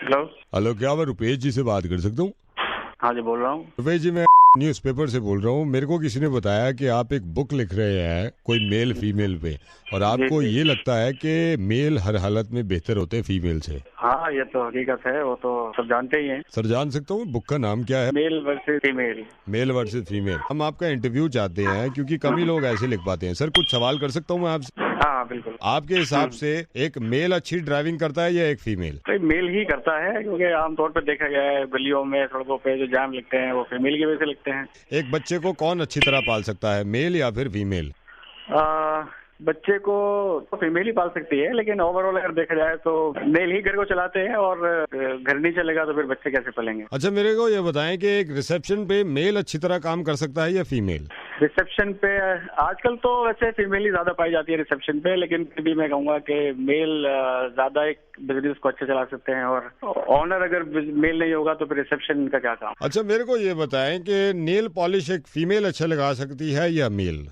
Hello. Hello, क्या मैं रुपेश जी से बात कर सकता हूँ? हाँ जी, बोल रहा हूँ। रुपेश जी, मैं न्यूज़पेपर से बोल रहा हूँ। मेरे को किसी ने बताया कि आप एक बुक लिख रहे हैं कोई मेल फीमेल पे, और जी आपको जी। ये लगता है कि मेल हर हालत में बेहतर होते हैं फीमेल से। हाँ, ये तो हकीकत है, वो तो सब जानते ही हैं। सर, जान सकता हूँ बुक का नाम क्या है? Male versus female. Male versus female. हम आपका इंटरव्यू चाहते हैं क्योंकि कम ही लोग ऐसे लिख पाते हैं। सर, कुछ सवाल कर सकता हूँ मैं आपसे? हाँ बिल्कुल। आपके हिसाब से एक मेल अच्छी ड्राइविंग करता है या एक फीमेल? तो मेल ही करता है, क्योंकि आमतौर पर देखा गया है गलियों में, सड़कों पे जो जाम लिखते हैं वो फीमेल की वजह से लिखते हैं। एक बच्चे को कौन अच्छी तरह पाल सकता है, मेल या फिर फीमेल? बच्चे को तो फीमेल ही पाल सकती है, लेकिन ओवरऑल अगर देखा जाए तो मेल ही घर को चलाते हैं, और घर नहीं चलेगा तो फिर बच्चे कैसे पलेंगे। अच्छा, मेरे को ये बताएं कि एक रिसेप्शन पे मेल अच्छी तरह काम कर सकता है या फीमेल? रिसेप्शन पे आजकल तो वैसे फीमेल ही ज्यादा पाई जाती है रिसेप्शन पे, लेकिन फिर भी मैं कहूंगा कि मेल ज्यादा एक बिजनेस को अच्छा चला सकते हैं, और ऑनर अगर मेल नहीं होगा तो फिर रिसेप्शन का क्या काम। अच्छा, मेरे को ये बताएं कि नेल पॉलिश एक फीमेल अच्छा लगा सकती है या मेल?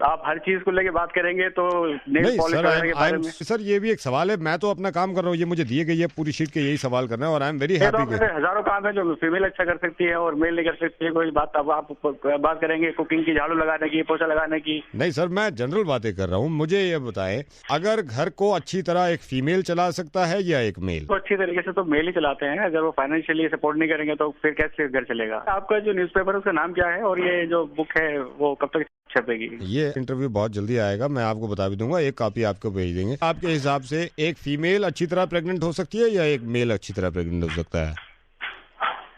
आप हर चीज को लेके बात करेंगे तो नेल नहीं पॉलिश वगैरह के बारे में। सर, ये भी एक सवाल है। मैं तो अपना काम कर रहा हूँ, ये मुझे दिए गई है पूरी शीट के, यही सवाल करना है, और आई एम वेरी हैप्पी। हजारों काम है जो फीमेल अच्छा कर सकती है और मेल नहीं कर सकती है। कोई बात, अब आप बात करेंगे कुकिंग की, झाड़ू लगाने की, पोछा लगाने की। नहीं सर, मैं जनरल बातें कर रहा हूँ। मुझे ये बताएं, अगर घर को अच्छी तरह एक फीमेल चला सकता है या एक मेल? तो अच्छी तरीके से तो मेल ही चलाते हैं। अगर वो फाइनेंशियली सपोर्ट नहीं करेंगे तो फिर कैसे घर चलेगा। आपका जो न्यूज़पेपर है उसका नाम क्या है, और ये जो बुक है वो कब तक छपेगी? ये इंटरव्यू बहुत जल्दी आएगा, मैं आपको बता भी दूंगा, एक कॉपी आपको भेज देंगे। आपके हिसाब से एक फीमेल अच्छी तरह प्रेग्नेंट हो सकती है या एक मेल अच्छी तरह प्रेग्नेंट हो सकता है?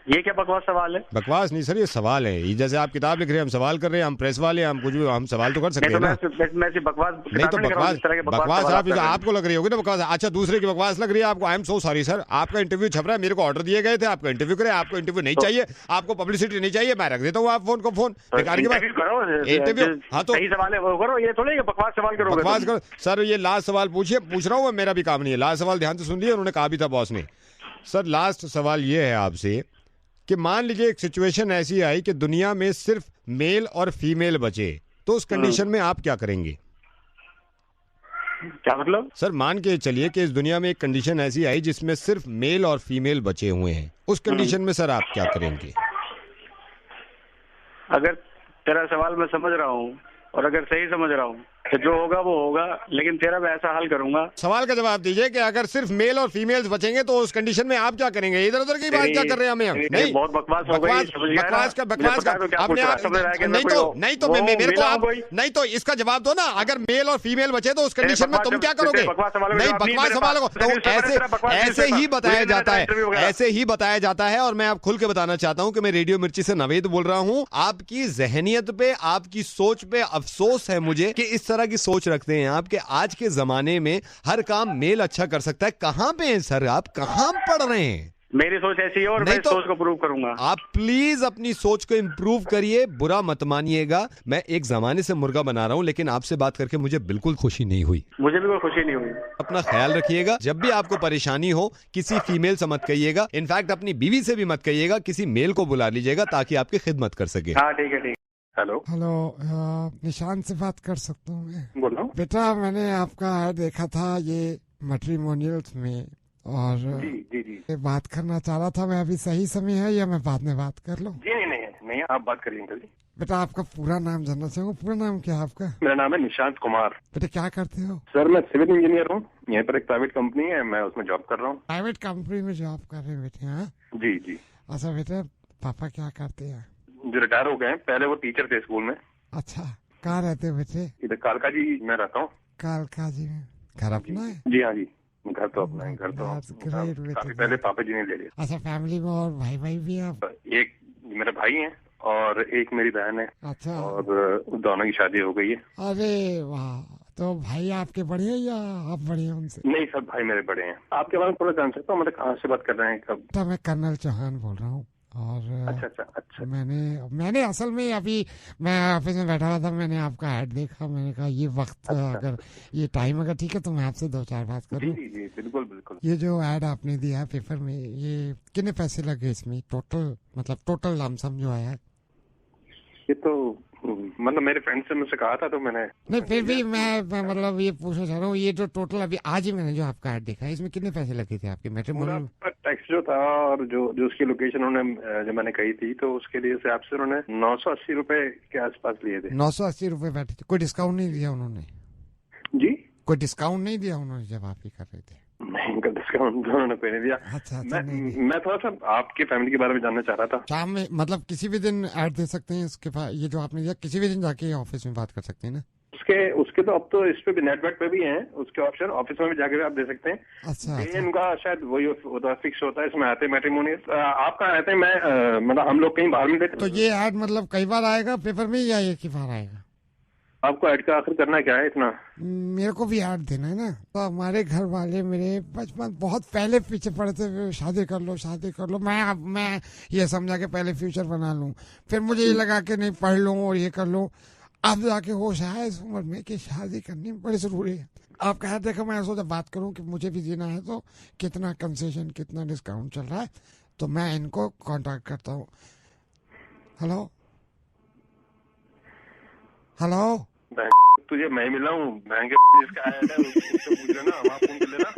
ये क्या बकवास सवाल है? बकवास नहीं सर, ये सवाल है। ये जैसे आप किताब लिख रहे हैं, हम सवाल कर रहे हैं, हम प्रेस वाले हैं, हम कुछ भी, हम सवाल तो कर सकते हैं ना। मैं बकवास नहीं तो बकवास आपको लग रही होगी ना बकवास। अच्छा, दूसरे की बकवास लग रही है आपको। I am so sorry sir, आपका इंटरव्यू छप रहा है, मेरे को ऑर्डर दिए गए थे आपका इंटरव्यू करें। आपको इंटरव्यू नहीं चाहिए, आपको पब्लिसिटी नहीं चाहिए, मैं रख देता हूँ आप फोन को। फोन बेकार की बात। इंटरव्यू, हाँ तो सही सवाल है वो करो, ये थोड़ी बकवास सवाल करो। बकवास करो सर। ये लास्ट सवाल पूछ रहा हूँ, मेरा भी काम नहीं है। लास्ट सवाल ध्यान से सुन लिया, उन्होंने कहा भी था बॉस ने। सर, लास्ट सवाल ये है आपसे कि मान लीजिए एक सिचुएशन ऐसी आई कि दुनिया में सिर्फ मेल और फीमेल बचे, तो उस कंडीशन में आप क्या करेंगे? क्या मतलब? सर, मान के चलिए कि इस दुनिया में एक कंडीशन ऐसी आई जिसमें सिर्फ मेल और फीमेल बचे हुए हैं, उस कंडीशन में सर आप क्या करेंगे? अगर तेरा सवाल मैं समझ रहा हूँ और अगर सही समझ रहा हूँ तो जो होगा वो होगा, लेकिन तेरा मैं ऐसा हल करूंगा। सवाल का जवाब दीजिए कि अगर सिर्फ मेल और फीमेल्स बचेंगे तो उस कंडीशन में आप क्या करेंगे? इधर उधर की बात क्या कर रहे हैं हमें? नहीं, बहुत बकवास हो गई। बकवास का आपने नहीं तो मेरे को आप नहीं तो इसका जवाब दो ना। अगर मेल और फीमेल बचे तो उस कंडीशन में तुम क्या करोगे? नहीं, बकवास सवालों को ऐसे ही बताया जाता है, ऐसे ही बताया जाता है। और मैं आप खुल के बताना चाहता हूं कि मैं रेडियो मिर्ची से नवेद बोल रहा हूं। आपकी जहनियत पे, आपकी सोच पे अफसोस है मुझे कि इस तरह की सोच रखते हैं आप कि आज के जमाने में हर काम मेल अच्छा कर सकता है। कहां पे हैं सर आप? कहां पढ़ रहे हैं? मेरी सोच ऐसी है और मैं सोच को प्रूव करूंगा। आप प्लीज अपनी सोच को इंप्रूव करिए, बुरा मत मानिएगा। मैं एक जमाने से मुर्गा बना रहा हूं, लेकिन आपसे बात करके मुझे बिल्कुल खुशी नहीं हुई। मुझे भी कोई खुशी नहीं हुई। अपना ख्याल रखिएगा। जब भी आपको परेशानी हो, किसी फीमेल से मत कहिएगा। इनफैक्ट अपनी बीवी से भी मत कहिएगा, किसी मेल को बुला लीजिएगा ताकि आपकी खिदमत कर सके। हाँ ठीक है, ठीक। हेलो हेलो, निशांत से बात कर सकता हूँ मैं? बोलो बेटा, मैंने आपका ऐड देखा था ये मैट्रिमोनियल्स में, और जी बात करना चाह रहा था मैं। अभी सही समय है या मैं बाद में बात कर लूँ? जी नहीं, आप बात करिए अंकल जी। बेटा, आपका पूरा नाम जानना चाहूँगा। पूरा नाम क्या है आपका? मेरा नाम है निशांत कुमार। बेटा, क्या करते हो? सर, मैं सिविल इंजीनियर हूँ। यहाँ पर एक प्राइवेट कंपनी है, मैं उसमें जॉब कर रहा हूँ। प्राइवेट कंपनी में जॉब कर रहे हैं बेटे? हाँ जी। अच्छा बेटा, पापा क्या करते हैं? जो रिटायर हो गए हैं, पहले वो टीचर थे स्कूल में। अच्छा, कहाँ रहते हो बेटे? इधर कालका जी में रहता हूँ। कालका जी में? घर अपना है? जी हाँ जी, घर तो अपना है। घर तो काफी पहले पापा जी ने ले लिया। अच्छा, फैमिली में और भाई भी हैं आप? एक मेरे भाई हैं और एक मेरी बहन है। अच्छा, और दोनों की शादी हो गई है। अरे वाह, तो भाई आपके बड़े हैं या आप बड़े हैं उनसे? नहीं, सब भाई मेरे बड़े हैं। आपके बारे में थोड़ा जान सकता हूँ, मतलब कहाँ से बात कर रहे हैं, कब? तो मैं कर्नल चौहान बोल रहा हूँ। और अच्छा। मैंने असल में अभी मैं ऑफिस में बैठा हुआ था, मैंने आपका ऐड देखा। मैंने कहा ये वक्त अगर ये टाइम अगर ठीक है तो मैं आपसे 2-4 बात करूँ। जी, बिल्कुल। ये जो ऐड आपने दिया है पेपर में, ये कितने पैसे लगे इसमें? टोटल लमसम जो आया है? ये तो मतलब मेरे फ्रेंड से मुझसे कहा था तो मैंने। नहीं, फिर भी मैं मतलब ये पूछना चाह रहा हूँ, ये जो टोटल अभी आज ही मैंने जो आपका ऐड देखा है, इसमें कितने पैसे लगे थे आपके मैट्रिमोनियल? टैक्स फिक्स जो था और जो उसकी लोकेशन उन्होंने जो मैंने कही थी, तो उसके लिए से आपसे उन्होंने 980 रुपए के आसपास लिए थे। 980 रुपए बैठे थे, कोई डिस्काउंट नहीं दिया उन्होंने? जी, कोई डिस्काउंट नहीं दिया उन्होंने जब आप ही कर रहे थे? नहीं, इनका डिस्काउंट उन्होंने कोई नहीं दिया। अच्छा, मैं थोड़ा सा आपके फैमिली के बारे में जानना चाह रहा था। शाम में मतलब किसी भी दिन ऐड दे सकते हैं इसके पास, ये जो आपने दिया किसी भी दिन जाके ऑफिस में बात कर सकते हैं ना? उसके तो अब तो इस पे भी नेटवर्क पे भी हैं उसके ऑप्शन, ऑफिस में भी जाके भी आप दे सकते हैं। अच्छा, इनका शायद वही होता फिक्स होता है, इसमें आते मैट्रिमोनियस। आप कहाँ रहते हैं? मैं मतलब हम लोग कहीं बाहर में देते। तो ये ऐड मतलब कई बार आएगा पेपर में या एक ही बार आएगा? आपको ऐड का आखिर करना क्या है इतना? मेरे को भी ऐड देना है ना। तो हमारे घर वाले मेरे बचपन बहुत पहले पीछे पड़े थे, शादी कर लो शादी कर लो। मैं ये समझा के पहले फ्यूचर बना लूं, फिर मुझे ये लगा कि नहीं पढ़ लूं और ये कर लूं। अब जाके होश आया इस उम्र में कि शादी करनी बड़ी जरूरी है। आप कहा देखो, मैं सोचा बात करूं कि मुझे भी जीना है तो कितना कंसेशन कितना डिस्काउंट चल रहा है, तो मैं इनको कांटेक्ट करता हूँ। हेलो हेलो, तुझे मैं मिला हूँ जिसका ऐड है उससे पूछ लेना, वहाँ फोन कर लेना।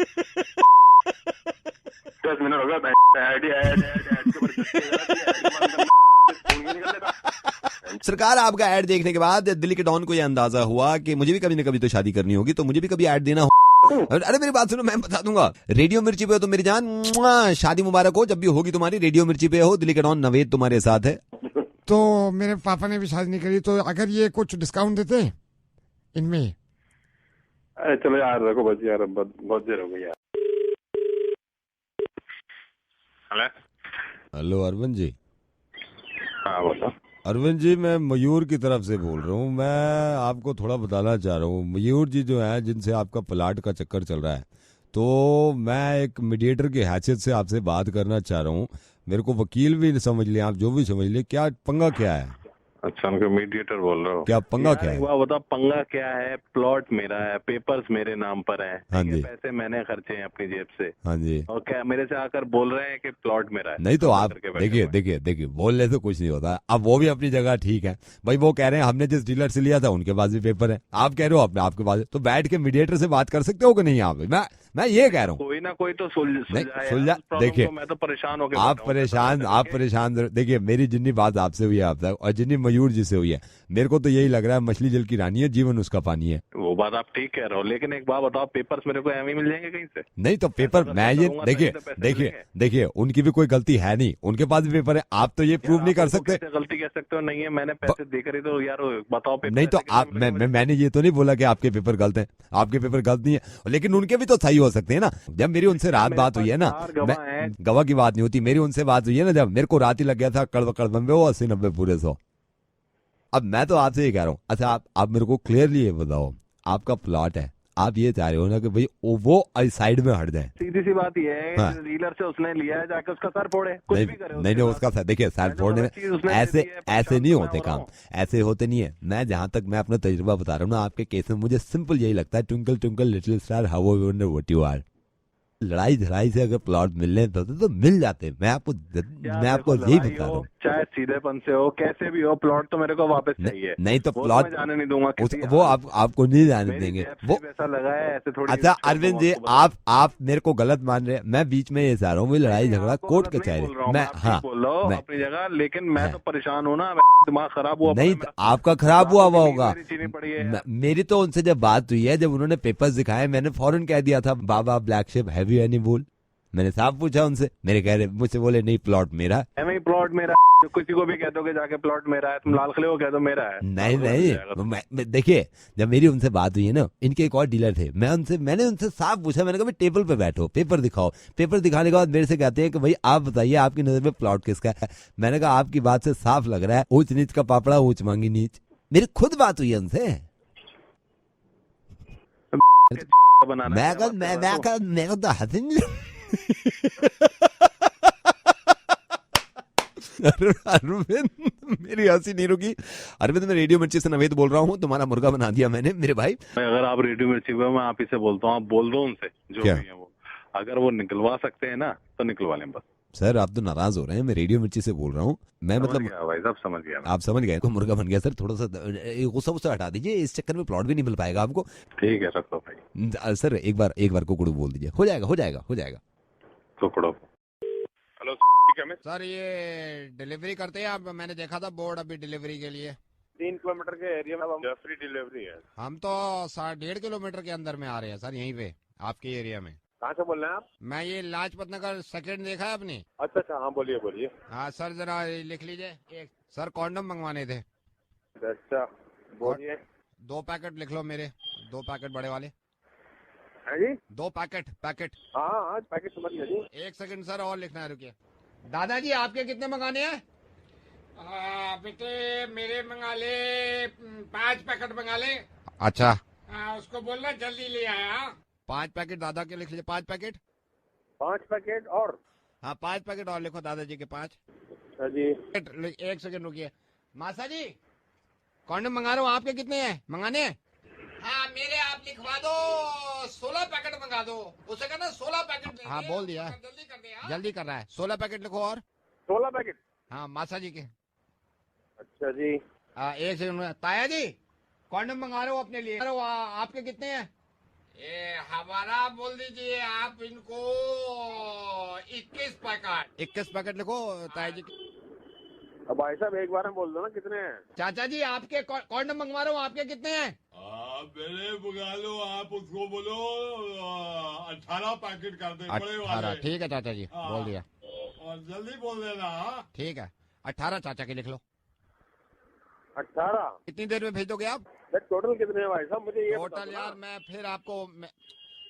10 मिनट होगा सरकार। आपका ऐड देखने के बाद दिल्ली के डॉन को यह अंदाजा हुआ कि मुझे भी कभी ना कभी तो शादी करनी होगी, तो मुझे भी कभी ऐड देना हो। अरे मेरी बात सुनो, मैं बता दूंगा। रेडियो मिर्ची पे हो तो मेरी जान, शादी मुबारक हो जब भी होगी तुम्हारी। रेडियो मिर्ची पे हो, दिल्ली के डॉन नवेद तुम्हारे साथ है। तो मेरे पापा ने भी शादी नहीं करी, तो अगर ये कुछ डिस्काउंट देते हैं इनमें? अरे चलो यार, रखो बस यार, बहुत देर हो गई यार। हेलो अरविंद जी। हाँ बोलो। अरविंद जी, मैं मयूर की तरफ से बोल रहा हूँ। मैं आपको थोड़ा बताना चाह रहा हूँ। मयूर जी जो है, जिनसे आपका प्लाट का चक्कर चल रहा है, तो मैं एक मीडिएटर की हैसियत से आपसे बात करना चाह रहा हूँ। मेरे को वकील भी समझ लें, आप जो भी समझ लें, क्या पंगा क्या है? अच्छा, उनको मीडिएटर बोल रहे हो? क्या पंगा क्या है? बताओ पंगा क्या है। प्लॉट मेरा है, पेपर्स मेरे नाम पर है, हाँ जी, पैसे मैंने खर्चे हैं अपनी जेब से। हाँ जी। और क्या मेरे से आकर बोल रहे हैं कि प्लॉट मेरा है? नहीं तो आप देखिए बोलने से कुछ नहीं होता। अब वो भी अपनी जगह ठीक है भाई। वो कह रहे हैं हमने जिस डीलर से लिया था उनके पास भी पेपर है, आप कह रहे हो अपने आपके पास, तो बैठ के मीडिएटर से बात कर सकते हो कि नहीं आप? मैं ये कह रहा हूँ, कोई ना कोई तो सुलझा। देखिए, मैं तो परेशान हो गया। आप परेशान। देखिए, मेरी जितनी बात आपसे हुई है आप तक, और जितनी मयूर जी से हुई है, मेरे को तो यही लग रहा है मछली जल की रानी है, जीवन उसका पानी है। वो बात आप ठीक कह रहे हो, लेकिन एक बात बताओ, पेपर्स मेरे को एम ही मिल जाएंगे कहीं से? नहीं तो पेपर मैं ये देखिए उनकी भी कोई गलती है नहीं, उनके पास भी पेपर है। आप तो ये प्रूव नहीं कर सकते। गलती कह सकते हो? नहीं है, मैंने पैसे देकर ही तो यार बताओ पेपर। नहीं तो आप मैंने ये तो नहीं बोला कि आपके पेपर गलत हैं, आपके पेपर गलत नहीं है, लेकिन उनके भी तो सही हो सकते हैं ना। जब मेरी उनसे रात बात हुई है ना, गवाह की बात नहीं होती, मेरी उनसे बात हुई है ना, जब मेरे को रात ही लग गया था कड़बे वो 80-90 पूरे 100। अब मैं तो आपसे ये कह रहा हूँ, अच्छा आप मेरे को क्लियरली ये बताओ, आपका प्लॉट है, आप ये चाह रहे हो ना कि भाई वो साइड में हट जाए? सीधी सी बात ये है, हाँ। डीलर से उसने लिया है, जाके उसका सर फोड़े, कुछ भी करे। नहीं उसका सर, देखिए सर फोड़ने में ऐसे नहीं होते काम, ऐसे होते नहीं है। मैं जहां तक मैं अपना तजुर्बा बता रहा हूँ ना, आपके केस में मुझे सिंपल यही लगता है, twinkle twinkle little star how I wonder what you are. लड़ाई झड़ाई से अगर प्लॉट मिलने तो मिल जाते। मैं आपको यही बता रहा हूँ, चाहे सीधेपन से हो, कैसे भी हो, प्लॉट तो मेरे को वापस चाहिए। नहीं तो प्लॉट जाने नहीं दूंगा, वो आपको नहीं जाने देंगे। वो ऐसा लगा है ऐसे थोड़ी। अच्छा अरविंद जी, आप मेरे को गलत मान रहे हैं। मैं बीच में ये चाह रहा हूँ, लड़ाई झगड़ा कोर्ट कचहरी, मैं हाँ बोल रहा हूँ अपनी जगह, लेकिन मैं तो परेशान हूँ ना, दिमाग खराब हुआ। नहीं तो आपका खराब हुआ होगा। मेरी तो उनसे जब बात हुई है, जब उन्होंने पेपर्स दिखाए, मैंने फौरन कह दिया था baa baa black sheep have you any wool. मैंने साफ पूछा उनसे, मेरे कह रहे मुझसे बोले नहीं प्लॉट मेरा है। प्लॉट मेरा, किसी को भी कह दोगे जाके प्लॉट मेरा है, तुम लाल किले को कह दो मेरा है। नहीं देखिए, जब मेरी उनसे बात हुई है ना, इनके एक और डीलर थे, मैंने उनसे साफ पूछा, मैंने कहा टेबल पे बैठो, पेपर दिखाओ। पेपर दिखाने के बाद मेरे से कहते हैं कि भाई आप बताइए आपकी नजर में प्लॉट किसका है। मैंने कहा आपकी बात से साफ लग रहा है ऊंच नीच का पापड़ा ऊंच मांगी नीच। मेरी खुद बात हुई है उनसे। मैं तो हंसी अरविंद, मेरी हंसी नहीं रुकी। अरविंद, मैं रेडियो मिर्ची से नवेद बोल रहा हूँ, तुम्हारा मुर्गा बना दिया मैंने मेरे भाई। अगर आप रेडियो मिर्ची पे, मैं आप ही से बोलता हूँ, आप बोल दो उनसे जो भी है वो, अगर वो निकलवा सकते हैं ना तो निकलवा लें बस। सर आप तो नाराज हो रहे हैं, मैं रेडियो मिर्ची से बोल रहा हूँ। मैं मतलब भाई साहब समझ गया, आप समझ गए, को मुर्गा बन गया। सर थोड़ा सा गुस्सा गुस्सा हटा दीजिए, इस चक्कर में प्लॉट भी नहीं मिल पाएगा आपको। ठीक है रखो भाई। सर एक बार कुकड़ू बोल दीजिए, हो जाएगा। कुकड़ू हेलो केमिस्ट सर, ये डिलीवरी करते हैं आप? मैंने देखा था बोर्ड अभी डिलीवरी के लिए। 3 किलोमीटर के एरिया में फ्री डिलीवरी है। हम तो 1.5 किलोमीटर के अंदर में आ रहे हैं सर, यहीं पे आपके एरिया में। कहाँ से बोल रहे हैं आप? मैं ये लाजपत नगर सेकंड देखा है आपने? अच्छा अच्छा, हाँ बोलिए बोलिए। हाँ सर, जरा लिख लीजिए। एक सर कॉन्डम मंगवाने थे। अच्छा बोलिए। 2 पैकेट लिख लो मेरे, 2 पैकेट बड़े वाले। है जी? 2 पैकेट। हाँ हाँ, पैकेट समझ लिया जी। 1 सेकंड सर और लिखना है, रुकिए। दादाजी आपके कितने मंगाने हैं? बेटे मेरे मंगा ले 5 पैकेट मंगा ले। अच्छा, उसको बोलना जल्दी ले आया। 5 पैकेट दादा के लिख लीजिए। 5 पैकेट। 5 पैकेट और? हाँ 5 पैकेट और लिखो दादाजी के 5। अच्छा जी। 1 सेकंड रुकिए। मासा जी कॉन्डम मंगा रहा हूँ, आपके कितने हैं मंगाने हैं? हाँ मेरे आप लिखवा दो 16 पैकेट मंगा दो। उसे कहना 16 पैकेट। हाँ बोल दिया, जल्दी कर दे। जल्दी कर रहा है। 16 पैकेट लिखो और। 16 पैकेट? हाँ मासा जी के। अच्छा जी। 1 सेकंड। ताया जी कॉन्डम मंगा रहे हो अपने लिए, आपके कितने हैं? ये हमारा बोल दीजिए आप इनको 21 पैकेट। 21 पैकेट लिखो ताया जी। अब भाई साहब एक बार में बोल दो ना कितने हैं। चाचा जी आपके कॉन्डम मंगवा रहा हूँ, आपके कितने हैं? मेरे मंगा लो, आप उसको बोलो 18 पैकेट कर दे, बड़े 18। वाले। ठीक है चाचा जी, बोल दिया। और जल्दी बोल देना। ठीक है 18 चाचा के लिख लो। 18? कितनी देर में भेज दोगे आप? टोटल कितने हैं भाई साहब, मुझे ये टोटल यार मैं फिर आपको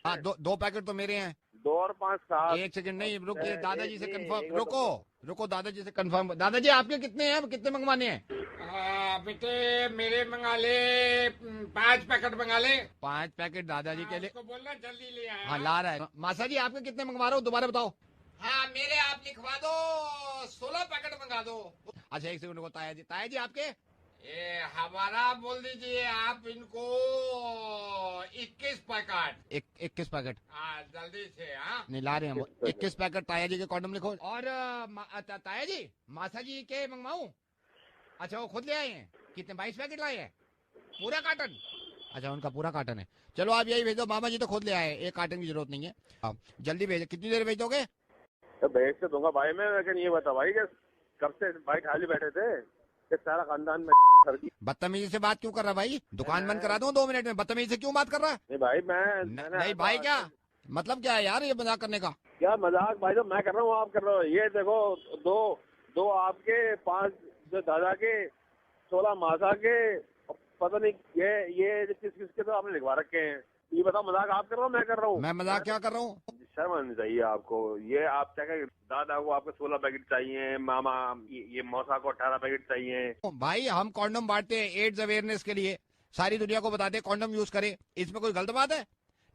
हाँ 2 पैकेट तो मेरे हैं। 2 और 5 7। 1 सेकंड नहीं, रुकिए दादाजी से कंफर्म। रुको दादाजी से कंफर्म। दादाजी आपके कितने हैं, कितने मंगवाने हैं? बेटे मेरे मंगा ले 5 पैकेट मंगा ले। 5 पैकेट दादाजी के लिए। उसको बोलना जल्दी ले आया। हाँ ला रहा है। मासा जी आपके कितने मंगवा रहा हूँ, दोबारा बताओ। हाँ मेरे आप लिखवा दो 16 पैकेट मंगा दो। अच्छा 1 सेकंड को। ताया जी आपके? ये हमारा बोल दीजिए आप इनको 21 पैकेट। 21 पैकेट। हाँ जल्दी से। हाँ नहीं ला रहे हैं 21 पैकेट ताया जी के कॉन्डम लिखो। और ताया जी मासा जी के मंगवाऊं? अच्छा वो खुद ले आए हैं? कितने 22 पैकेट लाए हैं? पूरा कार्टन? अच्छा उनका पूरा कार्टन है। चलो आप यही भेजो, मामा जी तो खुद ले आए, 1 कार्टन की जरूरत नहीं है। आप जल्दी भेजो। कितनी देर भेज दोगे? तो भेज से दूंगा भाई मैं, लेकिन ये बता भाई कब से भाई खाली बैठे थे, सारा खानदान में बदतमीजी से बात क्यों कर रहा भाई? दुकान बंद करा दूं 2 मिनट में, बदतमीजी से क्यों बात कर रहा है? नहीं भाई नहीं भाई क्या मतलब क्या है यार ये मजाक करने का? क्या मजाक भाई, तो मैं कर रहा हूँ आप कर रहे हो। ये देखो 2 आपके, 5 जो दादा के, 16 मासा के, पता नहीं ये किसके तो आपने लिखवा रखे हैं। ये बताओ मजाक आप कर रहे हो मैं कर रहा हूँ? मैं मजाक क्या कर रहा हूँ? शर्म आनी चाहिए आपको। ये आप क्या कहें, दादा को आपको 16 पैकेट चाहिए, मामा ये मौसा को 18 पैकेट चाहिए। भाई हम कॉन्डम बांटते हैं एड्स अवेयरनेस के लिए, सारी दुनिया को बताते हैं कॉन्डम यूज करे, इसमें कोई गलत बात है?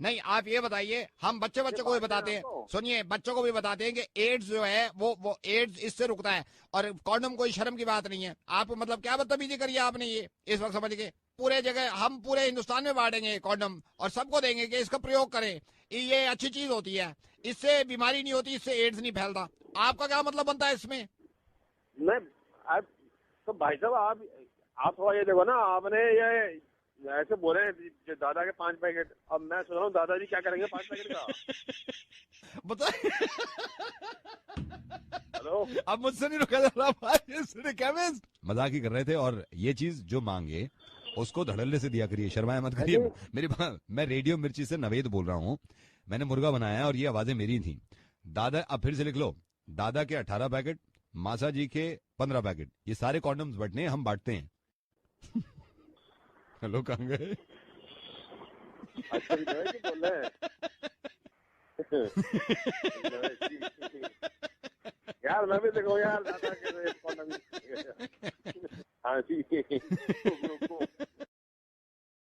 नहीं आप ये बताइए, हम बच्चे को भी बताते हैं, सुनिए बच्चों को भी बताते हैं कि एड्स जो है वो एड्स इससे रुकता है, और कॉन्डम कोई शर्म की बात नहीं है। आप मतलब क्या बदतमीजी करी है आपने ये इस वक्त समझ के? पूरे जगह हम पूरे हिंदुस्तान में बांटेंगे कॉन्डम और सबको देंगे कि इसका प्रयोग करें, ये अच्छी चीज होती है, इससे बीमारी नहीं होती, इससे एड्स नहीं फैलता। आपका क्या मतलब बनता है इसमें? नहीं तो भाई साहब आप थोड़ा ये देखो ना, आपने ये ऐसे बोले दादा के 5 पैकेट, अब मैं सोच रहा हूँ दादाजी क्या करेंगे 5 पैकेट का? बता हेलो, अब मुझसे नहीं रुका जा रहा भाई, मजाक ही कर रहे थे। और ये चीज जो मांगे उसको धड़ल्ले से दिया करिए, शर्माया मत करिए। मैं रेडियो मिर्ची से नवेद बोल रहा हूँ, मैंने मुर्गा बनाया और ये आवाजें मेरी थी। दादा, अब फिर से लिख लो, दादा के 18 पैकेट, मासा जी के 15 पैकेट, ये सारे कॉन्डम्स बटने हम बांटते हैं। हेलो कहाँ गए? बोल रहे यार मैं भी देखो यार दादा के। हाँ जी